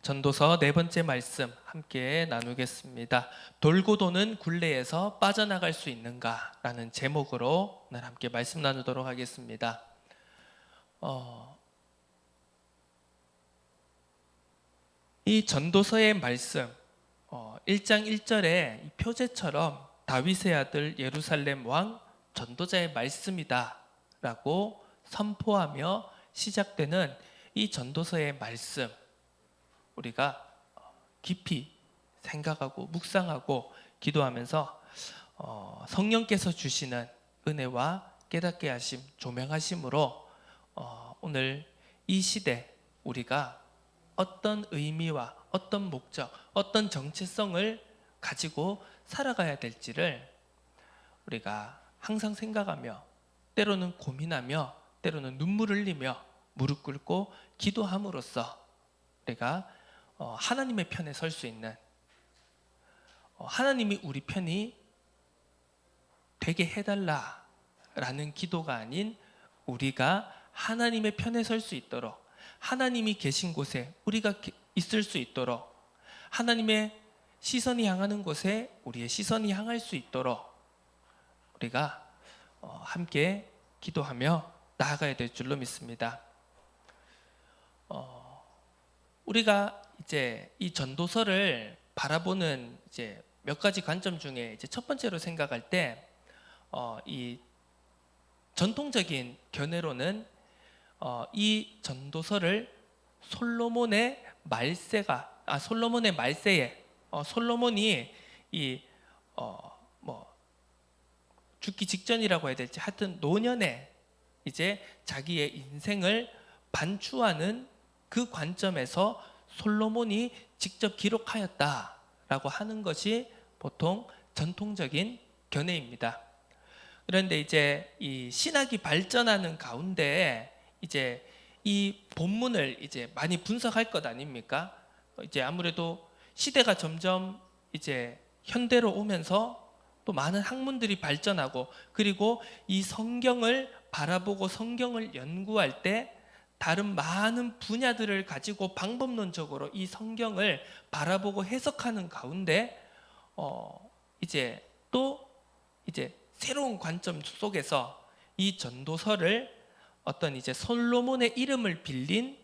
전도서 네 번째 말씀 함께 나누겠습니다. 돌고 도는 굴레에서 빠져나갈 수 있는가? 라는 제목으로 오늘 함께 말씀 나누도록 하겠습니다. 이 전도서의 말씀 1장 1절에 표제처럼 다윗의 아들 예루살렘 왕 전도자의 말씀이다 라고 선포하며 시작되는 이 전도서의 말씀, 우리가 깊이 생각하고 묵상하고 기도하면서 성령께서 주시는 은혜와 깨닫게 하심, 조명하심으로 오늘 이 시대 우리가 어떤 의미와 어떤 목적, 어떤 정체성을 가지고 살아가야 될지를 우리가 항상 생각하며, 때로는 고민하며, 때로는 눈물 흘리며 무릎 꿇고 기도함으로써 우리가 하나님의 편에 설 수 있는, 하나님이 우리 편이 되게 해달라라는 기도가 아닌 우리가 하나님의 편에 설 수 있도록, 하나님이 계신 곳에 우리가 있을 수 있도록, 하나님의 시선이 향하는 곳에 우리의 시선이 향할 수 있도록 우리가 함께 기도하며 나아가야 될 줄로 믿습니다. 우리가 이제 이 전도서를 바라보는 이제 몇 가지 관점 중에 이제 첫 번째로 생각할 때, 이 전통적인 견해로는 이 전도서를 솔로몬의 말세에 솔로몬이 이 죽기 직전이라고 해야 될지, 하여튼 노년에 이제 자기의 인생을 반추하는 그 관점에서 솔로몬이 직접 기록하였다라고 하는 것이 보통 전통적인 견해입니다. 그런데 이제 이 신학이 발전하는 가운데 이제 이 본문을 이제 많이 분석할 것 아닙니까? 이제 아무래도 시대가 점점 이제 현대로 오면서 또 많은 학문들이 발전하고, 그리고 이 성경을 바라보고 성경을 연구할 때 다른 많은 분야들을 가지고 방법론적으로 이 성경을 바라보고 해석하는 가운데 이제 또 이제 새로운 관점 속에서 이 전도서를 어떤 이제 솔로몬의 이름을 빌린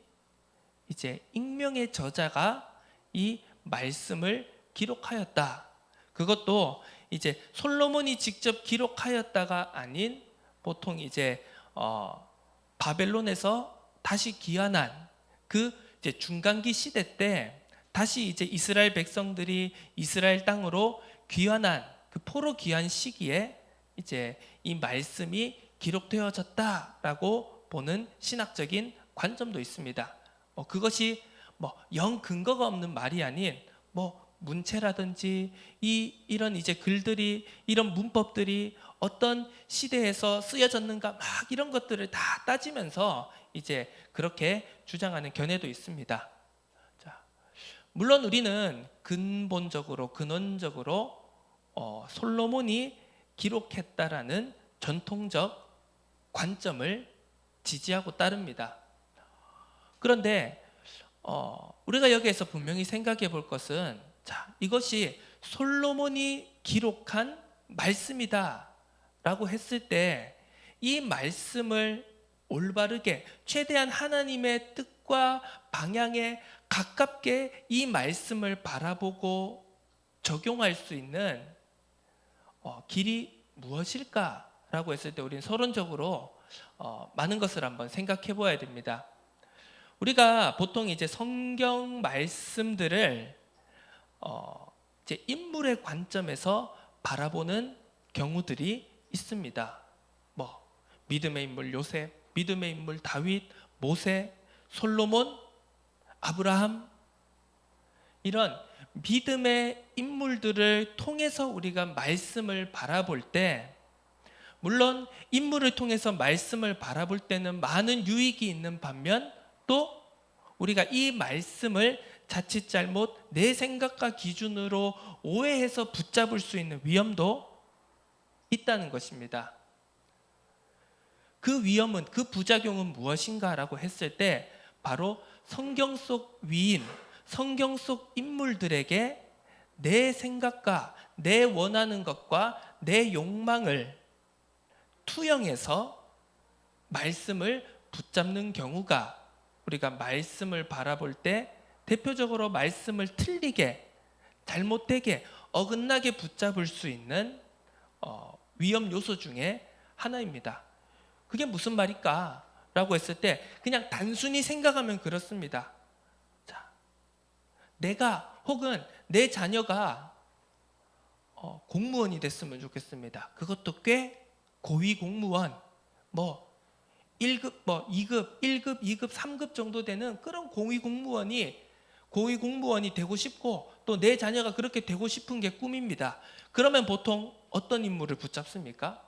이제 익명의 저자가 이 말씀을 기록하였다. 그것도 이제 솔로몬이 직접 기록하였다가 아닌 보통 이제 바벨론에서 다시 귀환한 그 이제 중간기 시대 때 다시 이제 이스라엘 백성들이 이스라엘 땅으로 귀환한 그 포로 귀환 시기에 이제 이 말씀이 기록되어졌다라고 보는 신학적인 관점도 있습니다. 그것이 영 근거가 없는 말이 아닌 문체라든지 이런 이제 글들이, 이런 문법들이 어떤 시대에서 쓰여졌는가 막 이런 것들을 다 따지면서 이제 그렇게 주장하는 견해도 있습니다. 자, 물론 우리는 근본적으로 근원적으로 솔로몬이 기록했다라는 전통적 관점을 지지하고 따릅니다. 그런데 우리가 여기에서 분명히 생각해 볼 것은, 자, 이것이 솔로몬이 기록한 말씀이다 라고 했을 때 이 말씀을 올바르게 최대한 하나님의 뜻과 방향에 가깝게 이 말씀을 바라보고 적용할 수 있는 길이 무엇일까라고 했을 때 우리는 서론적으로 많은 것을 한번 생각해 보아야 됩니다. 우리가 보통 이제 성경 말씀들을 이제 인물의 관점에서 바라보는 경우들이 있습니다. 믿음의 인물 요셉, 믿음의 인물 다윗, 모세, 솔로몬, 아브라함, 이런 믿음의 인물들을 통해서 우리가 말씀을 바라볼 때, 물론 인물을 통해서 말씀을 바라볼 때는 많은 유익이 있는 반면, 또 우리가 이 말씀을 자칫 잘못 내 생각과 기준으로 오해해서 붙잡을 수 있는 위험도 있다는 것입니다. 그 위험은, 그 부작용은 무엇인가라고 했을 때 바로 성경 속 위인, 성경 속 인물들에게 내 생각과 내 원하는 것과 내 욕망을 투영해서 말씀을 붙잡는 경우가 우리가 말씀을 바라볼 때 대표적으로 말씀을 틀리게, 잘못되게, 어긋나게 붙잡을 수 있는 위험 요소 중에 하나입니다. 그게 무슨 말일까? 라고 했을 때 그냥 단순히 생각하면 그렇습니다. 자, 내가 혹은 내 자녀가 공무원이 됐으면 좋겠습니다. 그것도 꽤 고위 공무원, 1급, 2급, 1급, 2급, 3급 정도 되는 그런 고위 공무원이 되고 싶고 또 내 자녀가 그렇게 되고 싶은 게 꿈입니다. 그러면 보통 어떤 인물을 붙잡습니까?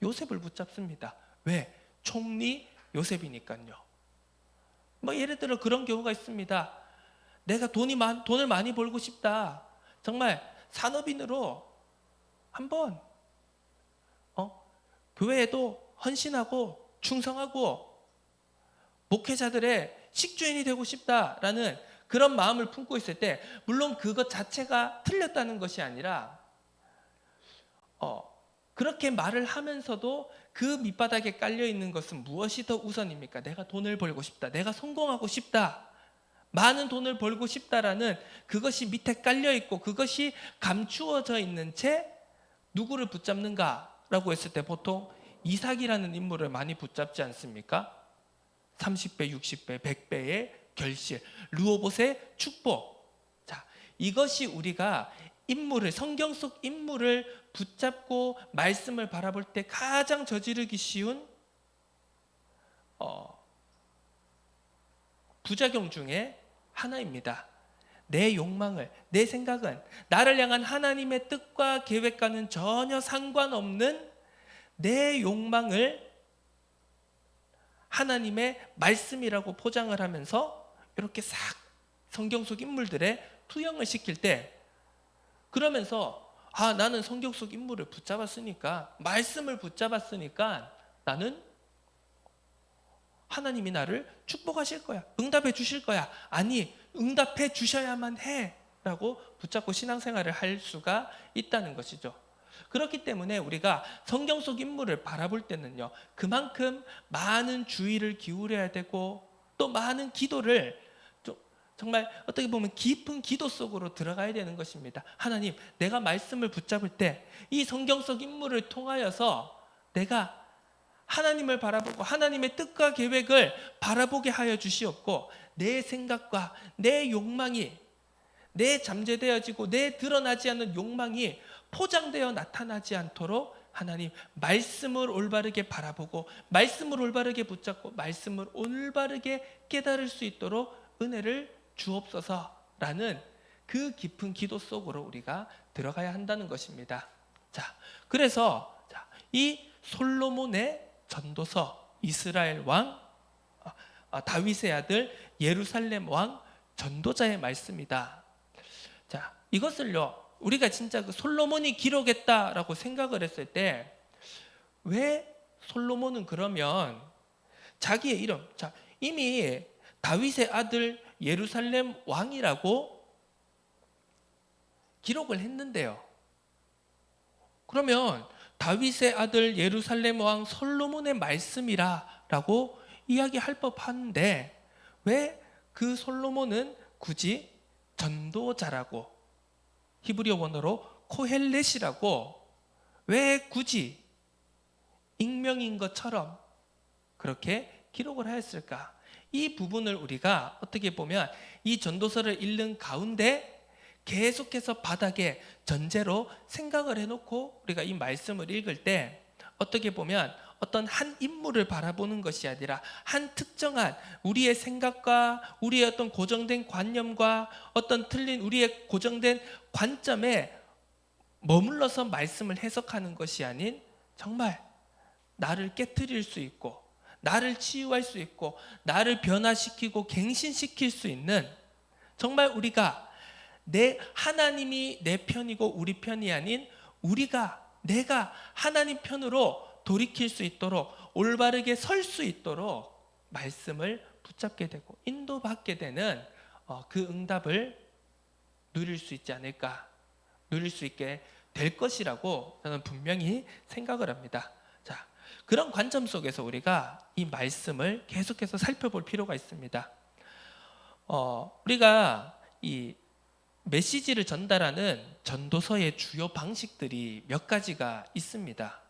요셉을 붙잡습니다. 왜? 총리 요셉이니까요. 예를 들어 그런 경우가 있습니다. 내가 돈을 많이 벌고 싶다. 정말 산업인으로 한번 교회에도 헌신하고 충성하고 목회자들의 식주인이 되고 싶다라는 그런 마음을 품고 있을 때, 물론 그것 자체가 틀렸다는 것이 아니라 그렇게 말을 하면서도 그 밑바닥에 깔려 있는 것은 무엇이 더 우선입니까? 내가 돈을 벌고 싶다, 내가 성공하고 싶다, 많은 돈을 벌고 싶다라는 그것이 밑에 깔려 있고 그것이 감추어져 있는 채 누구를 붙잡는가라고 했을 때 보통 이삭이라는 인물을 많이 붙잡지 않습니까? 30배, 60배, 100배의 결실, 르호봇의 축복. 자, 이것이 우리가 성경 속 인물을 붙잡고 말씀을 바라볼 때 가장 저지르기 쉬운 부작용 중에 하나입니다. 내 욕망을, 내 생각은 나를 향한 하나님의 뜻과 계획과는 전혀 상관없는 내 욕망을 하나님의 말씀이라고 포장을 하면서 이렇게 싹 성경 속 인물들의 투영을 시킬 때, 그러면서 나는 성경 속 인물을 붙잡았으니까, 말씀을 붙잡았으니까 나는 하나님이 나를 축복하실 거야, 응답해 주실 거야, 아니 응답해 주셔야만 해 라고 붙잡고 신앙생활을 할 수가 있다는 것이죠. 그렇기 때문에 우리가 성경 속 인물을 바라볼 때는요, 그만큼 많은 주의를 기울여야 되고 또 많은 기도를, 정말 어떻게 보면 깊은 기도 속으로 들어가야 되는 것입니다. 하나님, 내가 말씀을 붙잡을 때 이 성경 속 인물을 통하여서 내가 하나님을 바라보고 하나님의 뜻과 계획을 바라보게 하여 주시옵고, 내 생각과 내 욕망이, 내 잠재되어지고 내 드러나지 않는 욕망이 포장되어 나타나지 않도록 하나님 말씀을 올바르게 바라보고 말씀을 올바르게 붙잡고 말씀을 올바르게 깨달을 수 있도록 은혜를 주옵소서라는 그 깊은 기도 속으로 우리가 들어가야 한다는 것입니다. 자, 그래서 이 솔로몬의 전도서, 이스라엘 왕 다윗의 아들 예루살렘 왕 전도자의 말씀이다. 자, 이것을요 우리가 진짜 그 솔로몬이 기록했다라고 생각을 했을 때, 왜 솔로몬은 그러면 자기의 이름, 이미 다윗의 아들 예루살렘 왕이라고 기록을 했는데요, 그러면 다윗의 아들 예루살렘 왕 솔로몬의 말씀이라고 이야기할 법한데 왜 그 솔로몬은 굳이 전도자라고, 히브리어 원어로 코헬렛이라고 왜 굳이 익명인 것처럼 그렇게 기록을 하였을까? 이 부분을 우리가 어떻게 보면 이 전도서를 읽는 가운데 계속해서 바닥에 전제로 생각을 해놓고 우리가 이 말씀을 읽을 때 어떻게 보면 어떤 한 인물을 바라보는 것이 아니라 한 특정한 우리의 생각과 우리의 어떤 고정된 관념과 어떤 틀린 우리의 고정된 관점에 머물러서 말씀을 해석하는 것이 아닌, 정말 나를 깨트릴 수 있고 나를 치유할 수 있고 나를 변화시키고 갱신시킬 수 있는, 정말 우리가 하나님이 내 편이고 우리 편이 아닌 내가 하나님 편으로 돌이킬 수 있도록 올바르게 설 수 있도록 말씀을 붙잡게 되고 인도받게 되는 그 응답을 누릴 수 있지 않을까, 누릴 수 있게 될 것이라고 저는 분명히 생각을 합니다. 자, 그런 관점 속에서 우리가 이 말씀을 계속해서 살펴볼 필요가 있습니다. 우리가 이 메시지를 전달하는 전도서의 주요 방식들이 몇 가지가 있습니다.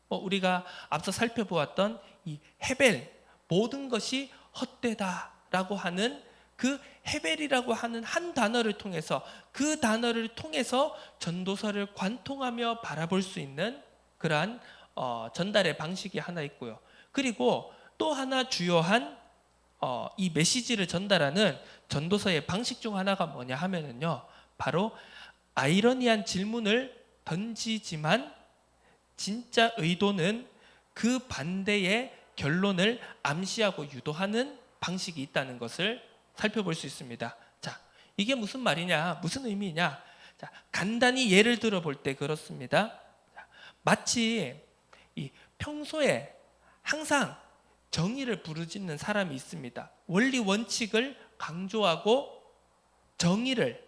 우리가 앞서 살펴보았던 이 헤벨, 모든 것이 헛되다라고 하는 그 헤벨이라고 하는 한 단어를 통해서, 그 단어를 통해서 전도서를 관통하며 바라볼 수 있는 그러한 전달의 방식이 하나 있고요. 그리고 또 하나 주요한 이 메시지를 전달하는 전도서의 방식 중 하나가 뭐냐 하면은요, 바로 아이러니한 질문을 던지지만 진짜 의도는 그 반대의 결론을 암시하고 유도하는 방식이 있다는 것을 살펴볼 수 있습니다. 자, 이게 무슨 말이냐, 무슨 의미냐? 자, 간단히 예를 들어 볼 때 그렇습니다. 자, 마치 이 평소에 항상 정의를 부르짖는 사람이 있습니다. 원리 원칙을 강조하고 정의를,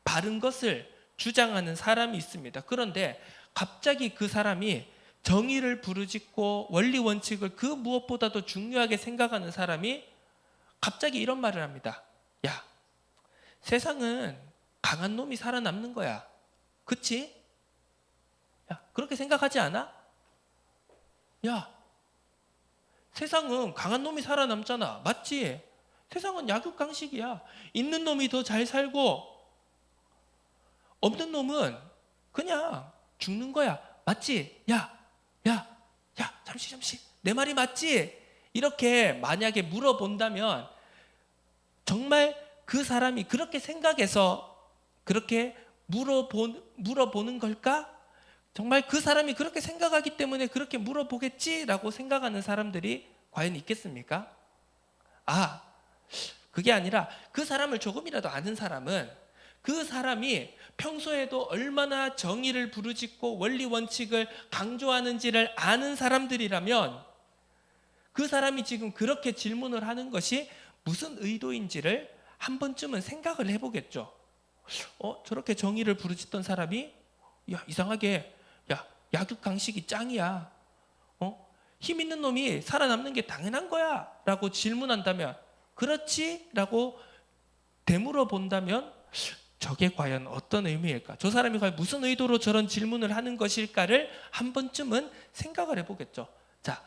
바른 것을 주장하는 사람이 있습니다. 그런데 갑자기 그 사람이 정의를 부르짖고 원리 원칙을 그 무엇보다도 중요하게 생각하는 사람이 갑자기 이런 말을 합니다. 야, 세상은 강한 놈이 살아남는 거야. 그치? 야, 그렇게 생각하지 않아? 야, 세상은 강한 놈이 살아남잖아. 맞지? 세상은 약육강식이야. 있는 놈이 더 잘 살고 없는 놈은 그냥 죽는 거야. 맞지? 야, 잠시. 내 말이 맞지? 이렇게 만약에 물어본다면 정말 그 사람이 그렇게 생각해서 그렇게 물어보는 걸까? 정말 그 사람이 그렇게 생각하기 때문에 그렇게 물어보겠지라고 생각하는 사람들이 과연 있겠습니까? 그게 아니라 그 사람을 조금이라도 아는 사람은 그 사람이 평소에도 얼마나 정의를 부르짖고 원리 원칙을 강조하는지를 아는 사람들이라면 그 사람이 지금 그렇게 질문을 하는 것이 무슨 의도인지를 한 번쯤은 생각을 해보겠죠. 저렇게 정의를 부르짖던 사람이 이상하게 약육강식이 짱이야. 힘 있는 놈이 살아남는 게 당연한 거야 라고 질문한다면, 그렇지? 라고 되물어 본다면 저게 과연 어떤 의미일까? 저 사람이 과연 무슨 의도로 저런 질문을 하는 것일까를 한 번쯤은 생각을 해보겠죠. 자,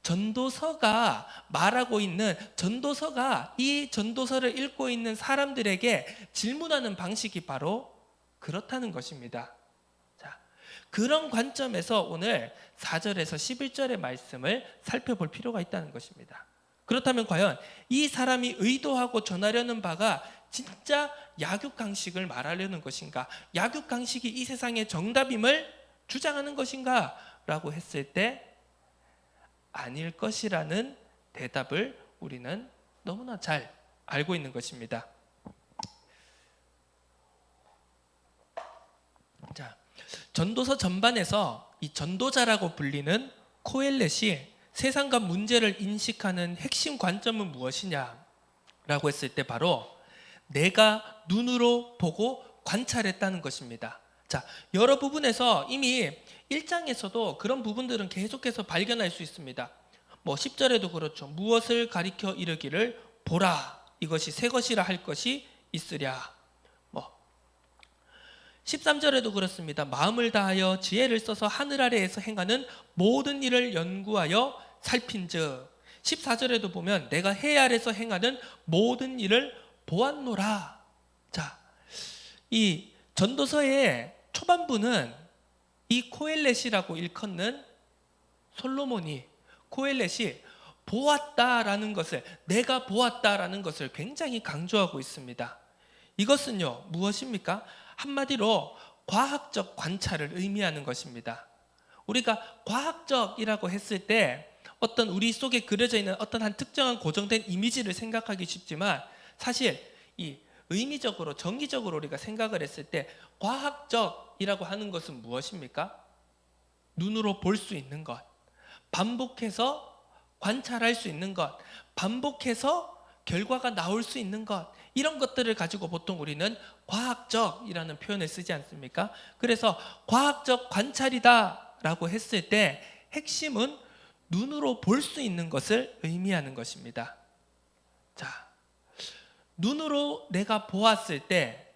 전도서가 말하고 있는, 전도서가 이 전도서를 읽고 있는 사람들에게 질문하는 방식이 바로 그렇다는 것입니다. 자, 그런 관점에서 오늘 4절에서 11절의 말씀을 살펴볼 필요가 있다는 것입니다. 그렇다면 과연 이 사람이 의도하고 전하려는 바가 진짜 약육강식을 말하려는 것인가, 약육강식이 이 세상의 정답임을 주장하는 것인가 라고 했을 때 아닐 것이라는 대답을 우리는 너무나 잘 알고 있는 것입니다. 자, 전도서 전반에서 이 전도자라고 불리는 코엘렛이 세상과 문제를 인식하는 핵심 관점은 무엇이냐라고 했을 때 바로 내가 눈으로 보고 관찰했다는 것입니다. 자, 여러 부분에서 이미 1장에서도 그런 부분들은 계속해서 발견할 수 있습니다. 10절에도 그렇죠. 무엇을 가리켜 이르기를 보라, 이것이 새 것이라 할 것이 있으랴. 13절에도 그렇습니다. 마음을 다하여 지혜를 써서 하늘 아래에서 행하는 모든 일을 연구하여 살핀즉. 14절에도 보면 내가 해 아래서 행하는 모든 일을 보았노라. 자, 이 전도서의 초반부는 이 코엘렛이라고 일컫는 솔로몬이, 코엘렛이 보았다라는 것을, 내가 보았다라는 것을 굉장히 강조하고 있습니다. 이것은요, 무엇입니까? 한마디로 과학적 관찰을 의미하는 것입니다. 우리가 과학적이라고 했을 때 어떤 우리 속에 그려져 있는 어떤 한 특정한 고정된 이미지를 생각하기 쉽지만, 사실 이 의미적으로, 정기적으로 우리가 생각을 했을 때 과학적이라고 하는 것은 무엇입니까? 눈으로 볼 수 있는 것, 반복해서 관찰할 수 있는 것, 반복해서 결과가 나올 수 있는 것, 이런 것들을 가지고 보통 우리는 과학적이라는 표현을 쓰지 않습니까? 그래서 과학적 관찰이다라고 했을 때 핵심은 눈으로 볼 수 있는 것을 의미하는 것입니다. 자, 눈으로 내가 보았을 때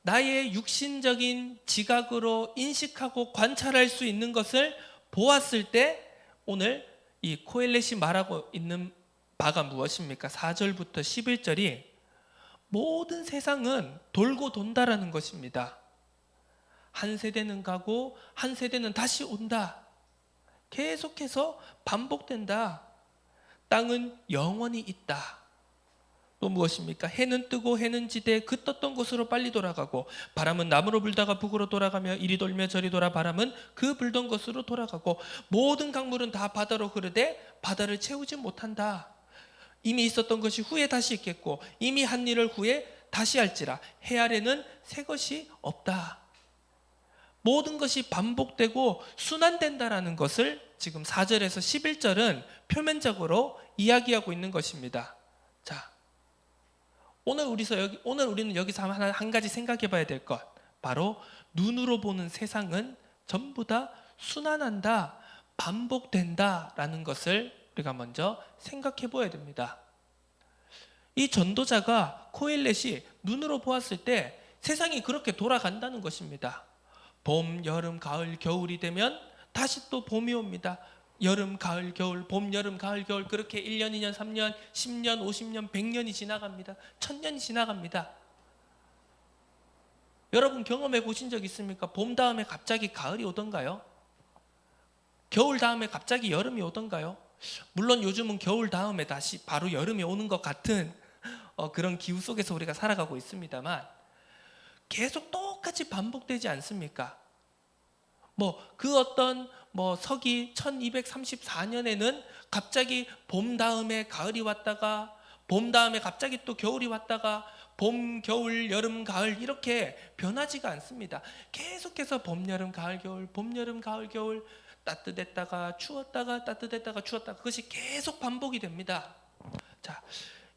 나의 육신적인 지각으로 인식하고 관찰할 수 있는 것을 보았을 때 오늘 이 코엘렛이 말하고 있는 바가 무엇입니까? 4절부터 11절이 모든 세상은 돌고 돈다라는 것입니다. 한 세대는 가고 한 세대는 다시 온다. 계속해서 반복된다. 땅은 영원히 있다. 또 무엇입니까? 해는 뜨고 해는 지되 그 떴던 곳으로 빨리 돌아가고 바람은 남으로 불다가 북으로 돌아가며 이리 돌며 저리 돌아 바람은 그 불던 곳으로 돌아가고 모든 강물은 다 바다로 흐르되 바다를 채우지 못한다. 이미 있었던 것이 후에 다시 있겠고 이미 한 일을 후에 다시 할지라 해 아래는 새 것이 없다. 모든 것이 반복되고 순환된다라는 것을 지금 4절에서 11절은 표면적으로 이야기하고 있는 것입니다. 자, 오늘 우리는 여기서 한 가지 생각해 봐야 될 것, 바로 눈으로 보는 세상은 전부 다 순환한다, 반복된다라는 것을 우리가 먼저 생각해 보아야 됩니다. 이 전도자가 코엘렛이 눈으로 보았을 때 세상이 그렇게 돌아간다는 것입니다. 봄, 여름, 가을, 겨울이 되면 다시 또 봄이 옵니다. 여름, 가을, 겨울, 봄, 여름, 가을, 겨울, 그렇게 1년, 2년, 3년, 10년, 50년, 100년이 지나갑니다. 1000년이 지나갑니다. 여러분 경험해 보신 적 있습니까? 봄 다음에 갑자기 가을이 오던가요? 겨울 다음에 갑자기 여름이 오던가요? 물론 요즘은 겨울 다음에 다시 바로 여름이 오는 것 같은 그런 기후 속에서 우리가 살아가고 있습니다만 계속 똑같이 반복되지 않습니까? 그 어떤 서기 1234년에는 갑자기 봄 다음에 가을이 왔다가 봄 다음에 갑자기 또 겨울이 왔다가 봄, 겨울, 여름, 가을 이렇게 변하지가 않습니다. 계속해서 봄, 여름, 가을, 겨울, 봄, 여름, 가을, 겨울 따뜻했다가 추웠다가 따뜻했다가 추웠다가 그것이 계속 반복이 됩니다. 자,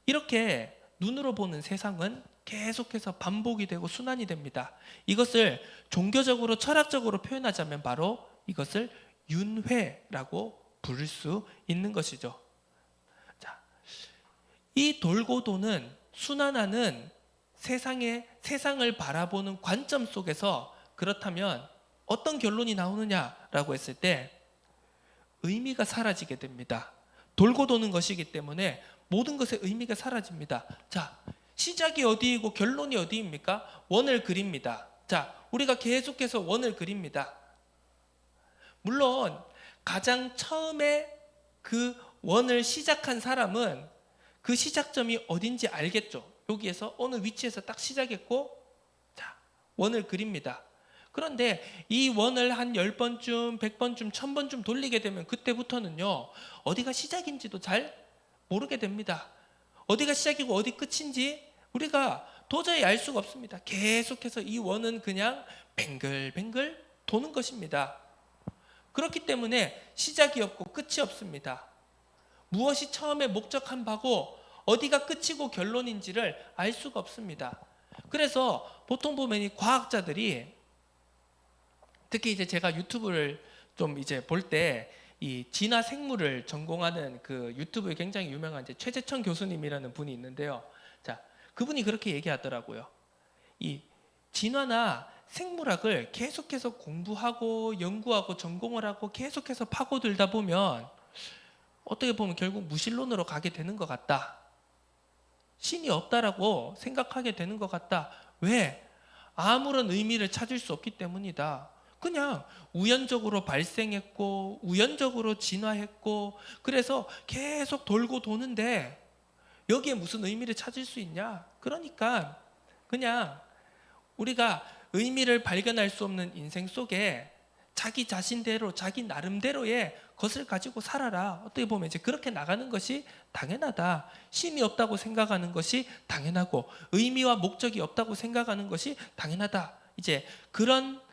이렇게 눈으로 보는 세상은 계속해서 반복이 되고 순환이 됩니다. 이것을 종교적으로 철학적으로 표현하자면 바로 이것을 윤회라고 부를 수 있는 것이죠. 자, 이 돌고 도는 순환하는 세상을 바라보는 관점 속에서 그렇다면 어떤 결론이 나오느냐라고 했을 때 의미가 사라지게 됩니다. 돌고 도는 것이기 때문에 모든 것의 의미가 사라집니다. 자, 시작이 어디이고 결론이 어디입니까? 원을 그립니다. 자, 우리가 계속해서 원을 그립니다. 물론 가장 처음에 그 원을 시작한 사람은 그 시작점이 어딘지 알겠죠. 여기에서 어느 위치에서 딱 시작했고, 자, 원을 그립니다. 그런데 이 원을 한 10번쯤, 100번쯤, 1000번쯤 돌리게 되면 그때부터는요, 어디가 시작인지도 잘 모르게 됩니다. 어디가 시작이고 어디 끝인지 우리가 도저히 알 수가 없습니다. 계속해서 이 원은 그냥 뱅글뱅글 도는 것입니다. 그렇기 때문에 시작이 없고 끝이 없습니다. 무엇이 처음에 목적한 바고 어디가 끝이고 결론인지를 알 수가 없습니다. 그래서 보통 보면 이 과학자들이 특히 이제 제가 유튜브를 좀 이제 볼 때 이 진화 생물을 전공하는 그 유튜브에 굉장히 유명한 이제 최재천 교수님이라는 분이 있는데요. 자, 그분이 그렇게 얘기하더라고요. 이 진화나 생물학을 계속해서 공부하고 연구하고 전공을 하고 계속해서 파고들다 보면 어떻게 보면 결국 무신론으로 가게 되는 것 같다. 신이 없다라고 생각하게 되는 것 같다. 왜? 아무런 의미를 찾을 수 없기 때문이다. 그냥 우연적으로 발생했고 우연적으로 진화했고 그래서 계속 돌고 도는데 여기에 무슨 의미를 찾을 수 있냐? 그러니까 그냥 우리가 의미를 발견할 수 없는 인생 속에 자기 자신대로 자기 나름대로의 것을 가지고 살아라. 어떻게 보면 이제 그렇게 나가는 것이 당연하다. 신이 없다고 생각하는 것이 당연하고 의미와 목적이 없다고 생각하는 것이 당연하다. 이제 그런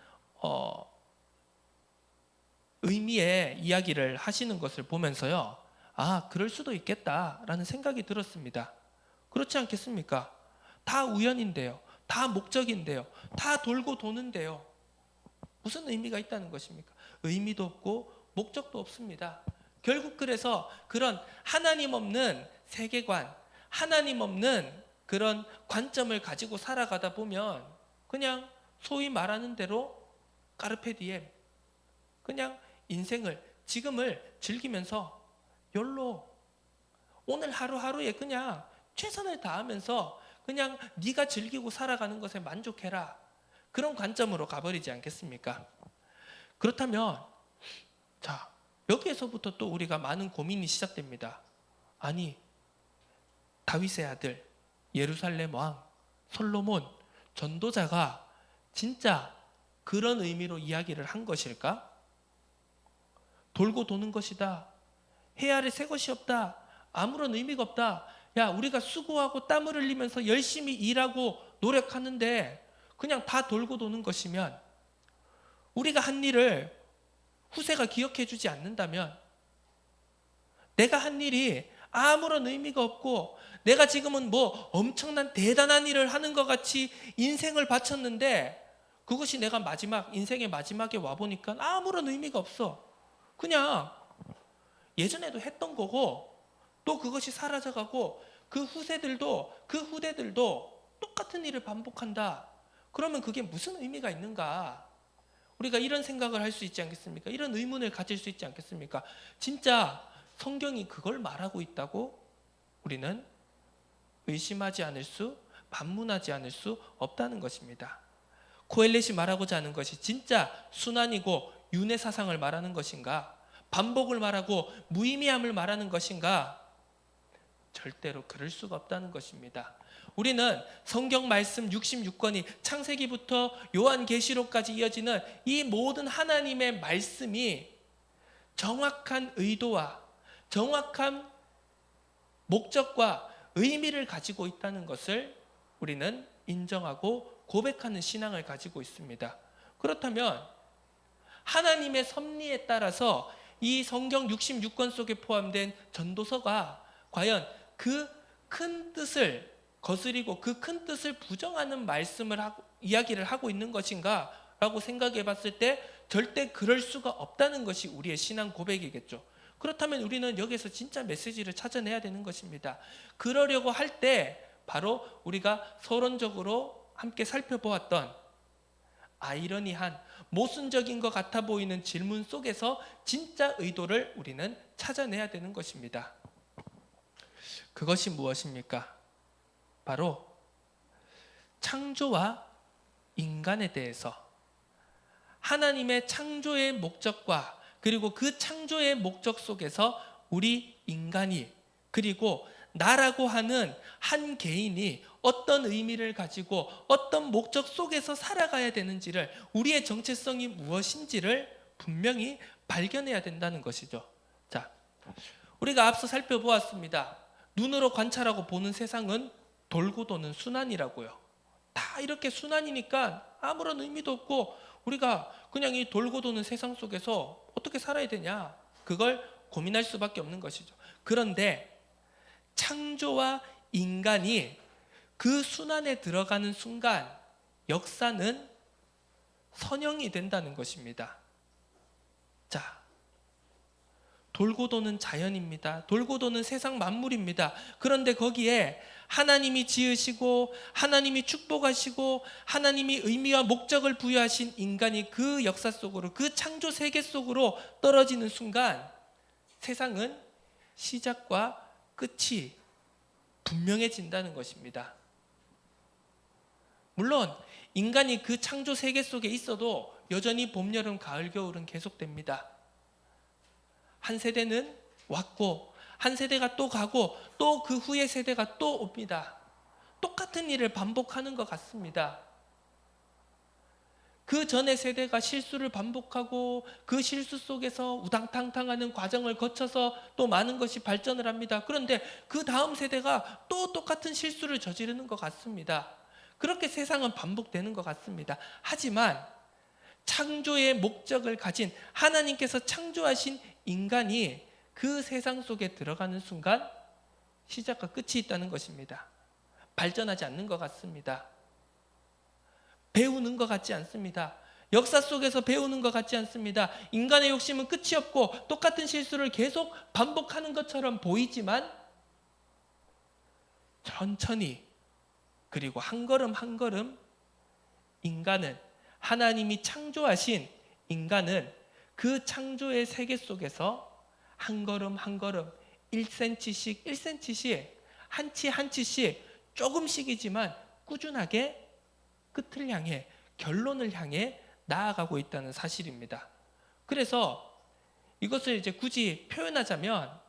의미의 이야기를 하시는 것을 보면서요. 아, 그럴 수도 있겠다라는 생각이 들었습니다. 그렇지 않겠습니까? 다 우연인데요. 다 목적인데요. 다 돌고 도는데요. 무슨 의미가 있다는 것입니까? 의미도 없고 목적도 없습니다. 결국 그래서 그런 하나님 없는 세계관, 하나님 없는 그런 관점을 가지고 살아가다 보면 그냥 소위 말하는 대로 까르페 디엠, 그냥 인생을, 지금을 즐기면서 욜로, 오늘 하루하루에 그냥 최선을 다하면서 그냥 네가 즐기고 살아가는 것에 만족해라, 그런 관점으로 가버리지 않겠습니까? 그렇다면 자, 여기에서부터 또 우리가 많은 고민이 시작됩니다. 아니, 다윗의 아들 예루살렘 왕 솔로몬 전도자가 진짜 그런 의미로 이야기를 한 것일까? 돌고 도는 것이다, 해 아래 새 것이 없다, 아무런 의미가 없다, 야, 우리가 수고하고 땀을 흘리면서 열심히 일하고 노력하는데 그냥 다 돌고 도는 것이면, 우리가 한 일을 후세가 기억해 주지 않는다면, 내가 한 일이 아무런 의미가 없고 내가 지금은 뭐 엄청난 대단한 일을 하는 것 같이 인생을 바쳤는데 그것이 내가 인생의 마지막에 와보니까 아무런 의미가 없어. 그냥 예전에도 했던 거고 또 그것이 사라져가고 그 후대들도 똑같은 일을 반복한다. 그러면 그게 무슨 의미가 있는가? 우리가 이런 생각을 할 수 있지 않겠습니까? 이런 의문을 가질 수 있지 않겠습니까? 진짜 성경이 그걸 말하고 있다고 우리는 의심하지 않을 수, 반문하지 않을 수 없다는 것입니다. 코엘렛이 말하고자 하는 것이 진짜 순환이고 윤회 사상을 말하는 것인가? 반복을 말하고 무의미함을 말하는 것인가? 절대로 그럴 수가 없다는 것입니다. 우리는 성경 말씀 66권이 창세기부터 요한계시록까지 이어지는 이 모든 하나님의 말씀이 정확한 의도와 정확한 목적과 의미를 가지고 있다는 것을 우리는 인정하고 고백하는 신앙을 가지고 있습니다. 그렇다면 하나님의 섭리에 따라서 이 성경 66권 속에 포함된 전도서가 과연 그 큰 뜻을 거스리고 그 큰 뜻을 부정하는 이야기를 하고 있는 것인가? 라고 생각해 봤을 때 절대 그럴 수가 없다는 것이 우리의 신앙 고백이겠죠. 그렇다면 우리는 여기서 진짜 메시지를 찾아내야 되는 것입니다. 그러려고 할 때 바로 우리가 서론적으로 함께 살펴보았던 아이러니한 모순적인 것 같아 보이는 질문 속에서 진짜 의도를 우리는 찾아내야 되는 것입니다. 그것이 무엇입니까? 바로 창조와 인간에 대해서 하나님의 창조의 목적과 그리고 그 창조의 목적 속에서 우리 인간이 그리고 나라고 하는 한 개인이 어떤 의미를 가지고 어떤 목적 속에서 살아가야 되는지를, 우리의 정체성이 무엇인지를 분명히 발견해야 된다는 것이죠. 자, 우리가 앞서 살펴보았습니다. 눈으로 관찰하고 보는 세상은 돌고 도는 순환이라고요. 다 이렇게 순환이니까 아무런 의미도 없고 우리가 그냥 이 돌고 도는 세상 속에서 어떻게 살아야 되냐, 그걸 고민할 수밖에 없는 것이죠. 그런데 창조와 인간이 그 순환에 들어가는 순간 역사는 선형이 된다는 것입니다. 자, 돌고 도는 자연입니다. 돌고 도는 세상 만물입니다. 그런데 거기에 하나님이 지으시고 하나님이 축복하시고 하나님이 의미와 목적을 부여하신 인간이 그 역사 속으로, 그 창조 세계 속으로 떨어지는 순간 세상은 시작과 끝이 분명해진다는 것입니다. 물론 인간이 그 창조 세계 속에 있어도 여전히 봄, 여름, 가을, 겨울은 계속됩니다. 한 세대는 왔고 한 세대가 또 가고 또 그 후의 세대가 또 옵니다. 똑같은 일을 반복하는 것 같습니다. 그 전의 세대가 실수를 반복하고 그 실수 속에서 우당탕탕하는 과정을 거쳐서 또 많은 것이 발전을 합니다. 그런데 그 다음 세대가 또 똑같은 실수를 저지르는 것 같습니다. 그렇게 세상은 반복되는 것 같습니다. 하지만 창조의 목적을 가진 하나님께서 창조하신 인간이 그 세상 속에 들어가는 순간 시작과 끝이 있다는 것입니다. 발전하지 않는 것 같습니다. 배우는 것 같지 않습니다. 역사 속에서 배우는 것 같지 않습니다. 인간의 욕심은 끝이 없고 똑같은 실수를 계속 반복하는 것처럼 보이지만 천천히 그리고 한 걸음 한 걸음 인간은 하나님이 창조하신 인간은 그 창조의 세계 속에서 한 걸음 한 걸음 1cm씩 1cm씩 한 치 한 치씩 조금씩이지만 꾸준하게 끝을 향해 결론을 향해 나아가고 있다는 사실입니다. 그래서 이것을 이제 굳이 표현하자면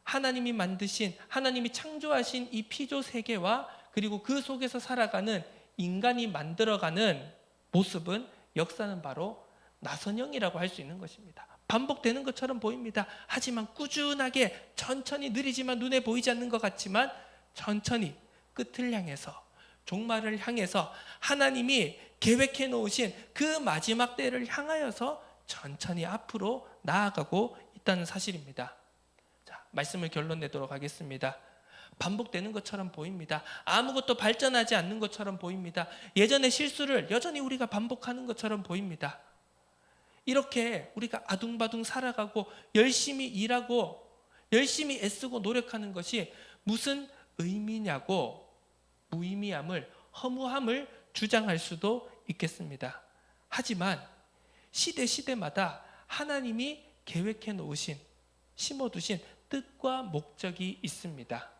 하나님이 만드신 하나님이 창조하신 이 피조 세계와 그리고 그 속에서 살아가는 인간이 만들어가는 모습은 역사는 바로 나선형이라고 할 수 있는 것입니다. 반복되는 것처럼 보입니다. 하지만 꾸준하게 천천히 느리지만 눈에 보이지 않는 것 같지만 천천히 끝을 향해서 종말을 향해서 하나님이 계획해 놓으신 그 마지막 때를 향하여서 천천히 앞으로 나아가고 있다는 사실입니다. 자, 말씀을 결론 내도록 하겠습니다. 반복되는 것처럼 보입니다. 아무것도 발전하지 않는 것처럼 보입니다. 예전의 실수를 여전히 우리가 반복하는 것처럼 보입니다. 이렇게 우리가 아둥바둥 살아가고 열심히 일하고 열심히 애쓰고 노력하는 것이 무슨 의미냐고 무의미함을 허무함을 주장할 수도 있겠습니다. 하지만 시대마다 하나님이 계획해 놓으신 심어두신 뜻과 목적이 있습니다.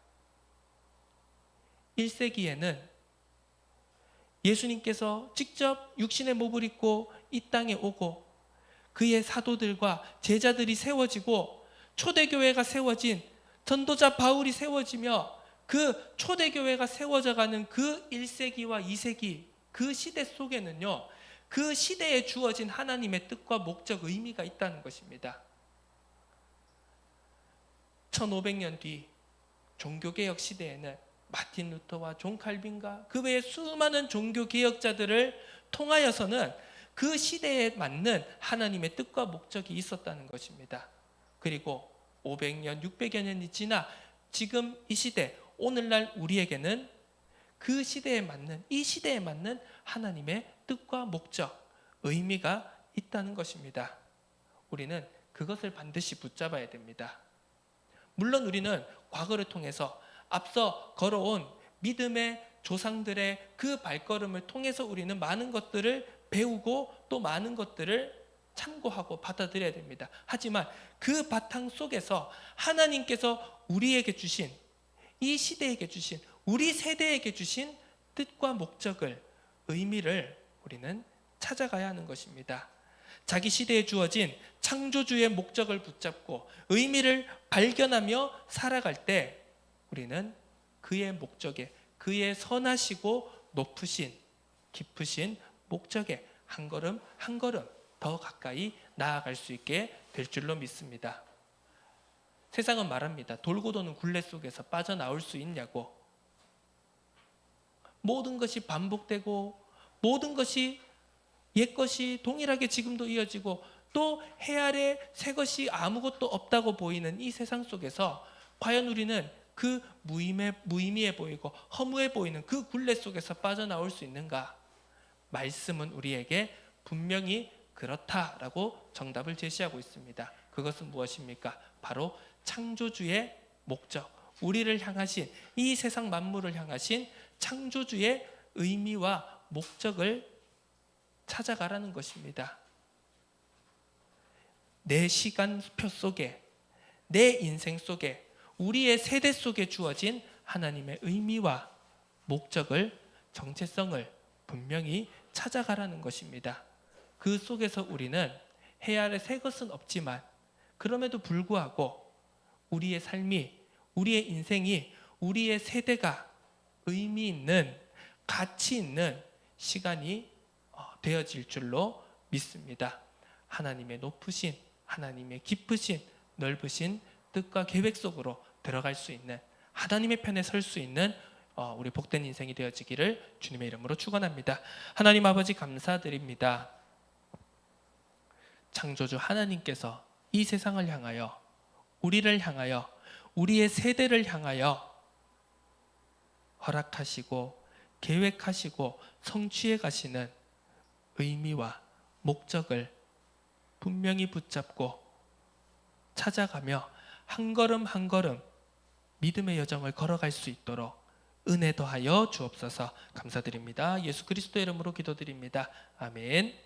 1세기에는 예수님께서 직접 육신의 몸을 입고 이 땅에 오고 그의 사도들과 제자들이 세워지고 초대교회가 세워진 전도자 바울이 세워지며 그 초대교회가 세워져가는 그 1세기와 2세기 그 시대 속에는요, 그 시대에 주어진 하나님의 뜻과 목적, 의미가 있다는 것입니다. 1500년 뒤 종교개혁 시대에는 마틴 루터와 존 칼빈과 그 외에 수많은 종교개혁자들을 통하여서는 그 시대에 맞는 하나님의 뜻과 목적이 있었다는 것입니다. 그리고 500년, 600여 년이 지나 지금 이 시대, 오늘날 우리에게는 그 시대에 맞는, 이 시대에 맞는 하나님의 뜻과 목적, 의미가 있다는 것입니다. 우리는 그것을 반드시 붙잡아야 됩니다. 물론 우리는 과거를 통해서 앞서 걸어온 믿음의 조상들의 그 발걸음을 통해서 우리는 많은 것들을 배우고 또 많은 것들을 참고하고 받아들여야 됩니다. 하지만 그 바탕 속에서 하나님께서 우리에게 주신, 이 시대에게 주신, 우리 세대에게 주신 뜻과 목적을, 의미를 우리는 찾아가야 하는 것입니다. 자기 시대에 주어진 창조주의 목적을 붙잡고 의미를 발견하며 살아갈 때 우리는 그의 목적에, 그의 선하시고 높으신, 깊으신 목적에 한 걸음 한 걸음 더 가까이 나아갈 수 있게 될 줄로 믿습니다. 세상은 말합니다. 돌고 도는 굴레 속에서 빠져나올 수 있냐고. 모든 것이 반복되고 모든 것이 옛것이 동일하게 지금도 이어지고 또 해 아래 새 것이 아무것도 없다고 보이는 이 세상 속에서 과연 우리는 그 무의미해 보이고 허무해 보이는 그 굴레 속에서 빠져나올 수 있는가? 말씀은 우리에게 분명히 그렇다라고 정답을 제시하고 있습니다. 그것은 무엇입니까? 바로 창조주의 목적, 우리를 향하신, 이 세상 만물을 향하신 창조주의 의미와 목적을 찾아가라는 것입니다. 내 시간표 속에, 내 인생 속에, 우리의 세대 속에 주어진 하나님의 의미와 목적을, 정체성을 분명히 찾아가라는 것입니다. 그 속에서 우리는 해 아래 새 것은 없지만 그럼에도 불구하고 우리의 삶이, 우리의 인생이, 우리의 세대가 의미 있는, 가치 있는 시간이 되어질 줄로 믿습니다. 하나님의 높으신, 하나님의 깊으신, 넓으신 뜻과 계획 속으로 들어갈 수 있는, 하나님의 편에 설 수 있는 우리 복된 인생이 되어지기를 주님의 이름으로 축원합니다. 하나님 아버지 감사드립니다. 창조주 하나님께서 이 세상을 향하여 우리를 향하여, 우리의 세대를 향하여 허락하시고 계획하시고 성취해 가시는 의미와 목적을 분명히 붙잡고 찾아가며 한 걸음 한 걸음 믿음의 여정을 걸어갈 수 있도록 은혜 더하여 주옵소서. 감사드립니다. 예수 그리스도의 이름으로 기도드립니다. 아멘.